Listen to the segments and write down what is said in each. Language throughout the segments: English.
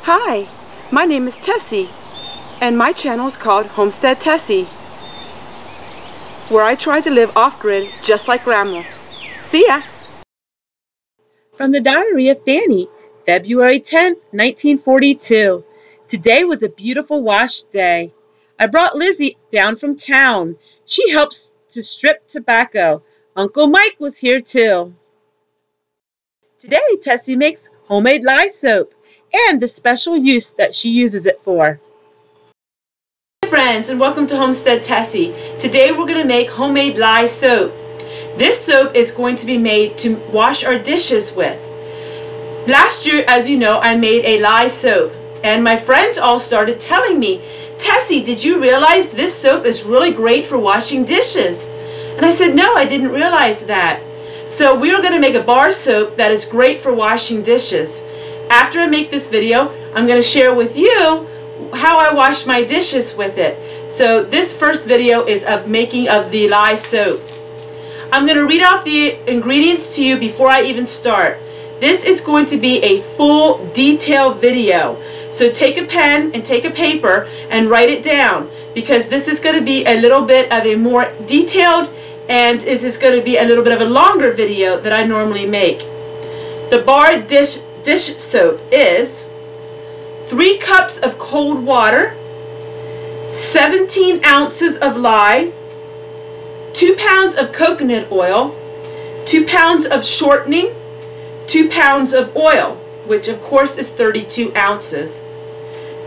Hi, my name is Tessie, and my channel is called Homestead Tessie, where I try to live off-grid just like Grandma. See ya! From the Diary of Fanny, February 10th, 1942. Today was a beautiful wash day. I brought Lizzie down from town. She helps to strip tobacco. Uncle Mike was here too. Today, Tessie makes homemade lye soap and the special use that she uses it for. Hi friends, and welcome to Homestead Tessie. Today we're going to make homemade lye soap. This soap is going to be made to wash our dishes with. Last year, as you know, I made a lye soap, and my friends all started telling me, Tessie, did you realize this soap is really great for washing dishes? And I said, no, I didn't realize that. So we are going to make a bar soap that is great for washing dishes. After I make this video, I'm going to share with you how I wash my dishes with it. So this first video is of making of the lye soap. I'm going to read off the ingredients to you before I even start. This is going to be a full detailed video. So take a pen and take a paper and write it down, because this is going to be a little bit of a more detailed, and this is going to be a little bit of a longer video that I normally make. The bar dish soap is 3 cups of cold water, 17 ounces of lye, 2 pounds of coconut oil, 2 pounds of shortening, 2 pounds of oil, which of course is 32 ounces,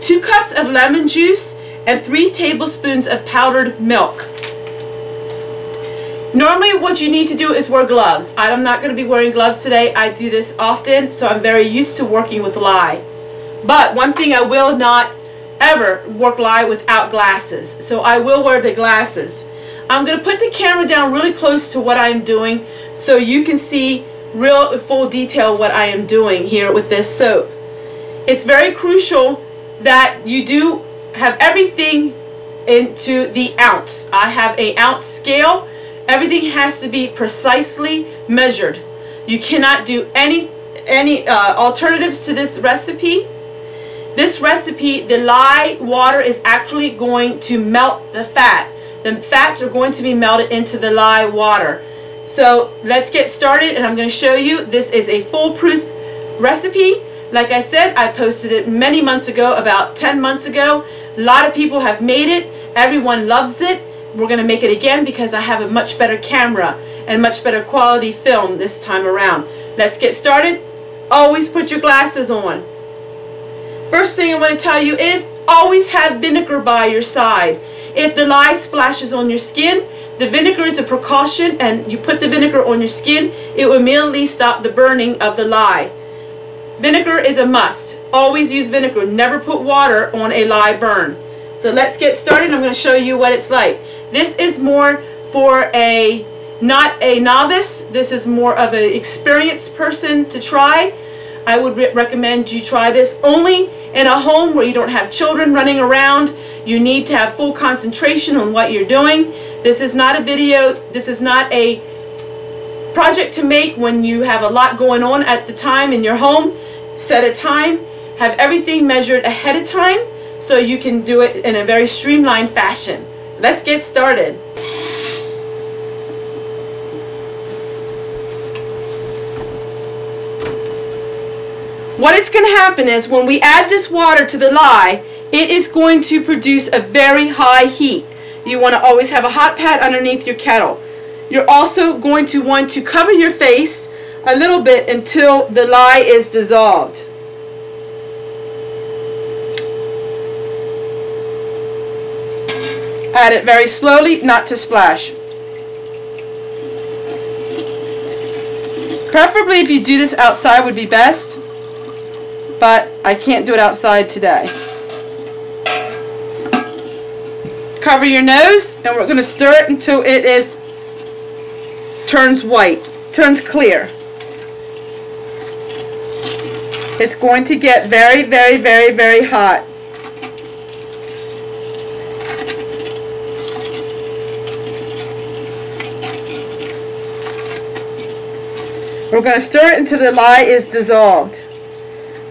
2 cups of lemon juice, and 3 tablespoons of powdered milk. Normally what you need to do is wear gloves. I'm not going to be wearing gloves today. I do this often, so I'm very used to working with lye. But one thing, I will not ever work lye without glasses. So I will wear the glasses. I'm going to put the camera down really close to what I'm doing so you can see real full detail what I am doing here with this soap. It's very crucial that you do have everything into the ounce. I have an ounce scale. Everything has to be precisely measured. You cannot do any alternatives to this recipe. This recipe, the lye water is actually going to melt the fat. The fats are going to be melted into the lye water. So let's get started, and I'm going to show you. This is a foolproof recipe. Like I said, I posted it many months ago, about 10 months ago. A lot of people have made it. Everyone loves it. We're going to make it again because I have a much better camera and much better quality film this time around. Let's get started. Always put your glasses on. First thing I want to tell you is always have vinegar by your side. If the lye splashes on your skin, the vinegar is a precaution, and you put the vinegar on your skin, it will immediately stop the burning of the lye. Vinegar is a must. Always use vinegar. Never put water on a lye burn. So let's get started. I'm going to show you what it's like. This is more for not a novice. This is more of an experienced person to try. I would recommend you try this only in a home where you don't have children running around. You need to have full concentration on what you're doing. This is not a video. This is not a project to make when you have a lot going on at the time in your home. Set a time. Have everything measured ahead of time so you can do it in a very streamlined fashion. So let's get started. What is going to happen is when we add this water to the lye, it is going to produce a very high heat. You want to always have a hot pad underneath your kettle. You're also going to want to cover your face a little bit until the lye is dissolved. Add it very slowly, not to splash. Preferably if you do this outside would be best, but I can't do it outside today. Cover your nose, and we're going to stir it until it turns white, turns clear. It's going to get very, very, very, very hot. We're going to stir it until the lye is dissolved.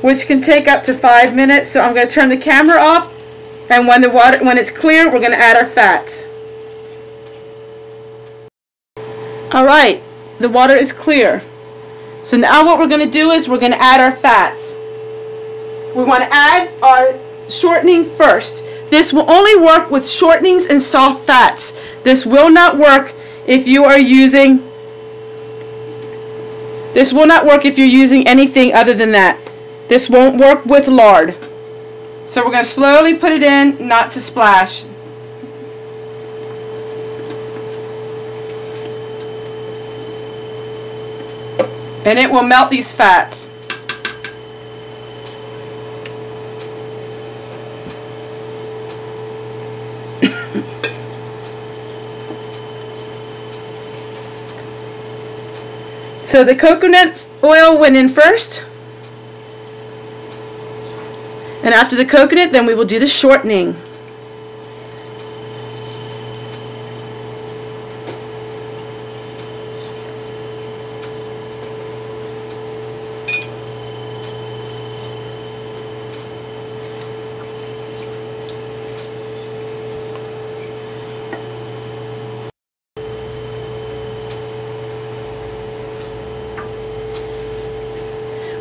which can take up to 5 minutes. So I'm going to turn the camera off, and when it's clear, we're going to add our fats. Alright, the water is clear. So now what we're going to do is we're going to add our fats. We want to add our shortening first. This will only work with shortenings and soft fats. This will not work if you are using anything other than that. This won't work with lard. So we're going to slowly put it in, not to splash. And it will melt these fats. So the coconut oil went in first. And after the coconut, then we will do the shortening.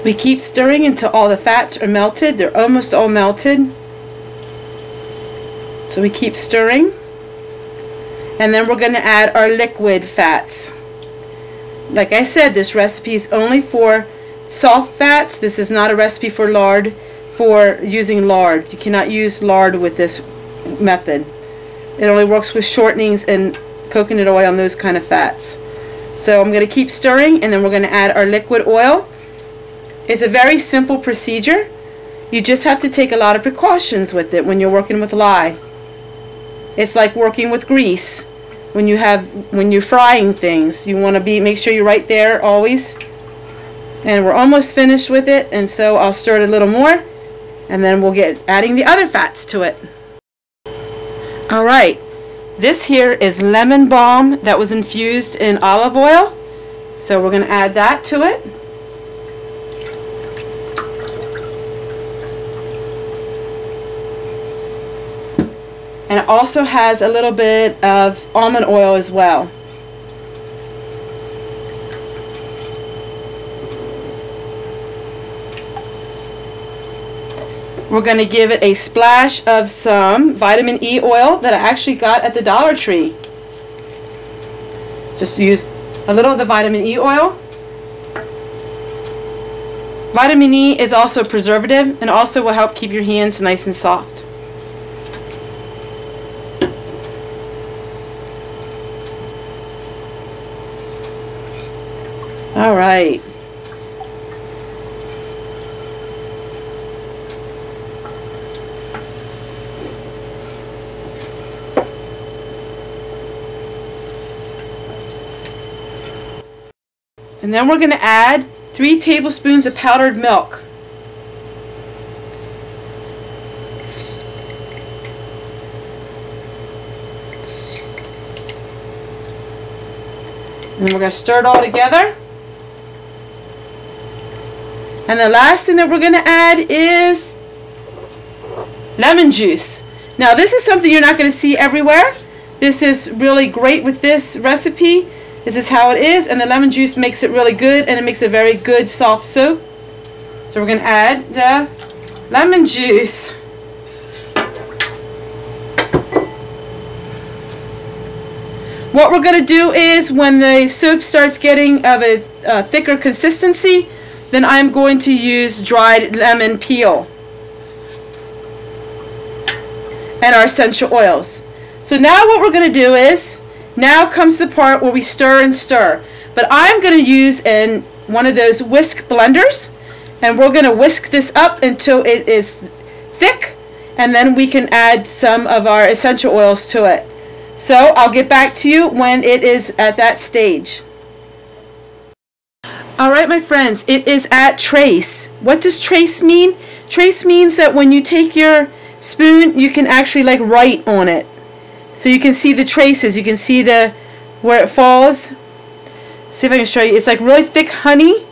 We keep stirring until all the fats are melted. They're almost all melted. So we keep stirring. And then we're going to add our liquid fats. Like I said, this recipe is only for soft fats. This is not a recipe for lard, for using lard. You cannot use lard with this method. It only works with shortenings and coconut oil and those kind of fats. So I'm going to keep stirring, and then we're going to add our liquid oil. It's a very simple procedure. You just have to take a lot of precautions with it when you're working with lye. It's like working with grease. When you're frying things, you want to make sure you're right there always. And we're almost finished with it, and so I'll stir it a little more, and then we'll get adding the other fats to it. Alright, this here is lemon balm that was infused in olive oil. So we're going to add that to it. And it also has a little bit of almond oil as well. We're going to give it a splash of some vitamin E oil that I actually got at the Dollar Tree. Just use a little of the vitamin E oil. Vitamin E is also a preservative and also will help keep your hands nice and soft. All right. And then we're going to add 3 tablespoons of powdered milk. And then we're going to stir it all together. And the last thing that we're going to add is lemon juice. Now this is something you're not going to see everywhere. This is really great with this recipe. This is how it is, and the lemon juice makes it really good, and it makes a very good soft soup. So we're going to add the lemon juice. What we're going to do is when the soup starts getting of a thicker consistency, then I'm going to use dried lemon peel and our essential oils. So now what we're going to do is, now comes the part where we stir and stir. But I'm going to use one of those whisk blenders, and we're going to whisk this up until it is thick, and then we can add some of our essential oils to it. So I'll get back to you when it is at that stage. Alright my friends, it is at trace. What does trace mean? Trace means that when you take your spoon, you can actually like write on it. So you can see the traces, you can see where it falls. See if I can show you. It's like really thick honey.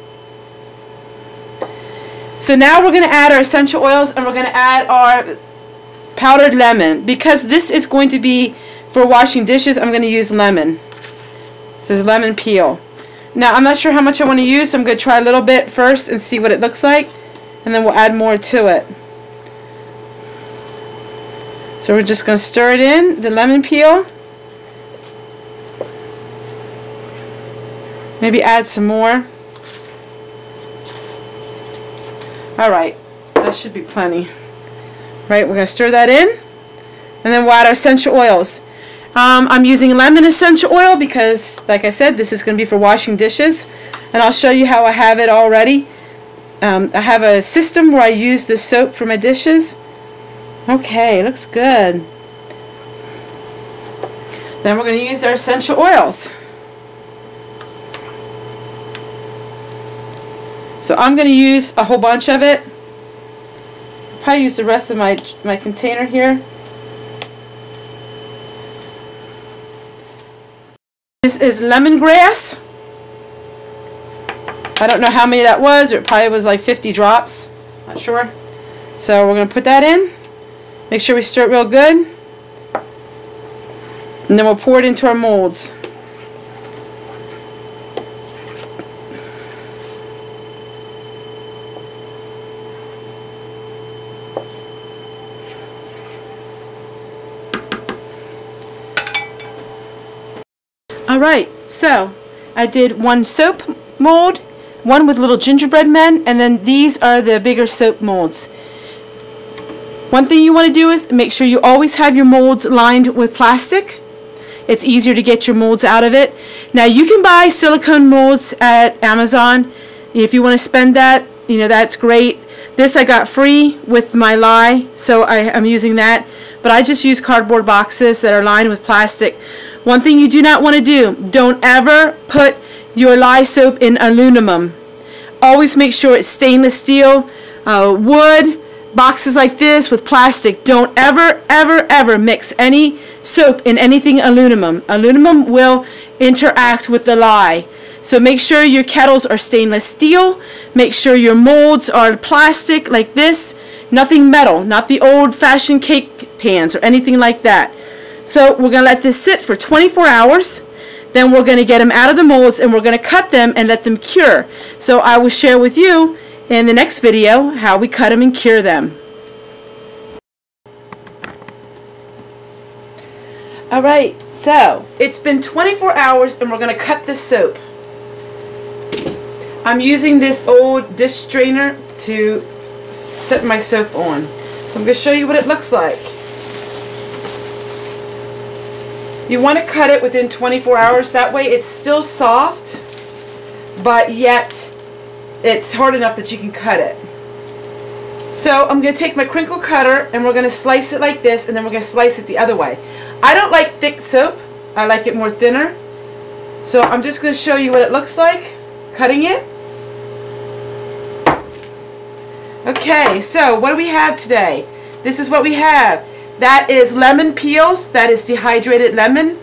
So now we're going to add our essential oils, and we're going to add our powdered lemon. Because this is going to be for washing dishes, I'm going to use lemon. It says lemon peel. Now I'm not sure how much I want to use, so I'm going to try a little bit first and see what it looks like, and then we'll add more to it. So we're just going to stir it in, the lemon peel. Maybe add some more. Alright, that should be plenty. Right, we're going to stir that in, and then we'll add our essential oils. I'm using lemon essential oil because, like I said, this is going to be for washing dishes, and I'll show you how I have it already. I have a system where I use the soap for my dishes. Okay, looks good. Then we're going to use our essential oils. So I'm going to use a whole bunch of it. I'll probably use the rest of my container here. This is lemongrass. I don't know how many that was, or it probably was like 50 drops. Not sure. So we're going to put that in. Make sure we stir it real good. And then we'll pour it into our molds. Alright, so I did one soap mold, one with little gingerbread men, and then these are the bigger soap molds. One thing you want to do is make sure you always have your molds lined with plastic. It's easier to get your molds out of it. Now you can buy silicone molds at Amazon. If you want to spend that, you know, that's great. This I got free with my lye, so I'm using that. But I just use cardboard boxes that are lined with plastic. One thing you do not want to do, don't ever put your lye soap in aluminum. Always make sure it's stainless steel, wood, boxes like this with plastic. Don't ever mix any soap in anything aluminum. Aluminum will interact with the lye. So make sure your kettles are stainless steel. Make sure your molds are plastic like this. Nothing metal, not the old-fashioned cake pans or anything like that. So we're going to let this sit for 24 hours. Then we're going to get them out of the molds, and we're going to cut them and let them cure. So I will share with you in the next video how we cut them and cure them. Alright, so it's been 24 hours and we're going to cut the soap. I'm using this old dish strainer to set my soap on. So I'm going to show you what it looks like. You want to cut it within 24 hours. That way it's still soft, but yet it's hard enough that you can cut it. So I'm going to take my crinkle cutter and we're going to slice it like this, and then we're going to slice it the other way. I don't like thick soap. I like it more thinner. So I'm just going to show you what it looks like cutting it. Okay, so what do we have today? This is what we have. That is lemon peels. That is dehydrated lemon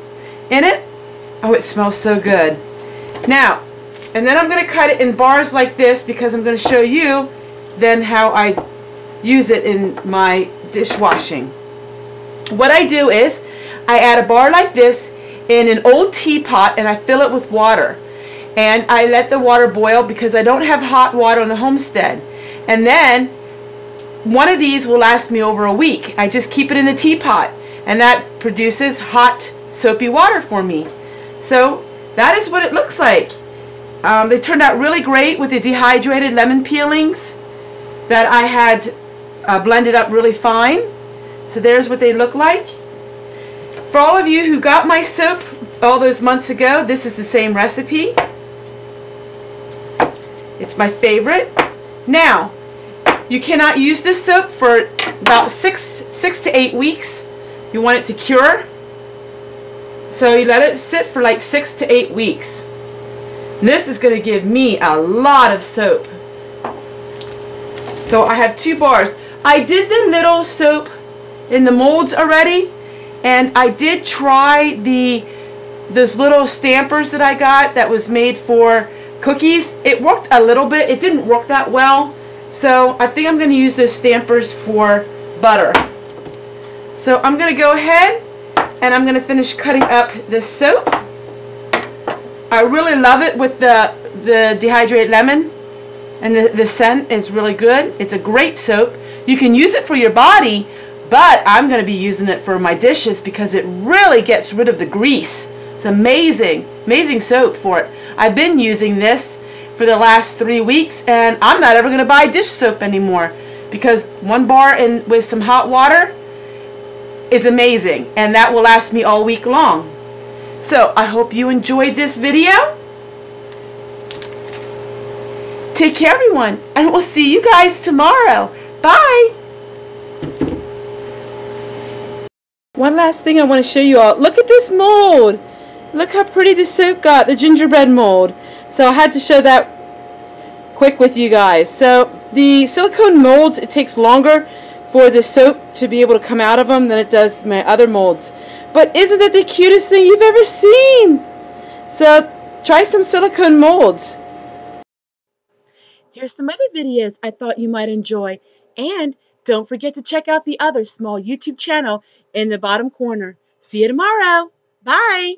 in it. Oh, it smells so good. Now, and then I'm going to cut it in bars like this because I'm going to show you then how I use it in my dishwashing. What I do is I add a bar like this in an old teapot and I fill it with water. And I let the water boil because I don't have hot water on the Homestead. And then one of these will last me over a week. I just keep it in the teapot, and that produces hot soapy water for me. So that is what it looks like. They turned out really great with the dehydrated lemon peelings that I had blended up really fine. So there's what they look like. For all of you who got my soap all those months ago, this is the same recipe. It's my favorite. Now, you cannot use this soap for about six to 8 weeks. You want it to cure. So you let it sit for like 6 to 8 weeks. This is going to give me a lot of soap. So I have 2 bars. I did the little soap in the molds already, and I did try those little stampers that I got that was made for cookies. It worked a little bit. It didn't work that well. So I think I'm going to use those stampers for butter. So I'm going to go ahead and I'm going to finish cutting up this soap. I really love it with the dehydrated lemon, and the scent is really good. It's a great soap. You can use it for your body, but I'm going to be using it for my dishes because it really gets rid of the grease. It's amazing, amazing soap for it. I've been using this for the last 3 weeks, and I'm not ever going to buy dish soap anymore because 1 bar with some hot water is amazing, and that will last me all week long. So I hope you enjoyed this video. Take care, everyone, and we'll see you guys tomorrow. Bye. One last thing I want to show you all. Look at this mold. Look how pretty this soap got, the gingerbread mold. So I had to show that quick with you guys. So the silicone molds, it takes longer for the soap to be able to come out of them than it does my other molds. But isn't that the cutest thing you've ever seen? So try some silicone molds. Here's some other videos I thought you might enjoy. And don't forget to check out the other small YouTube channel in the bottom corner. See you tomorrow. Bye.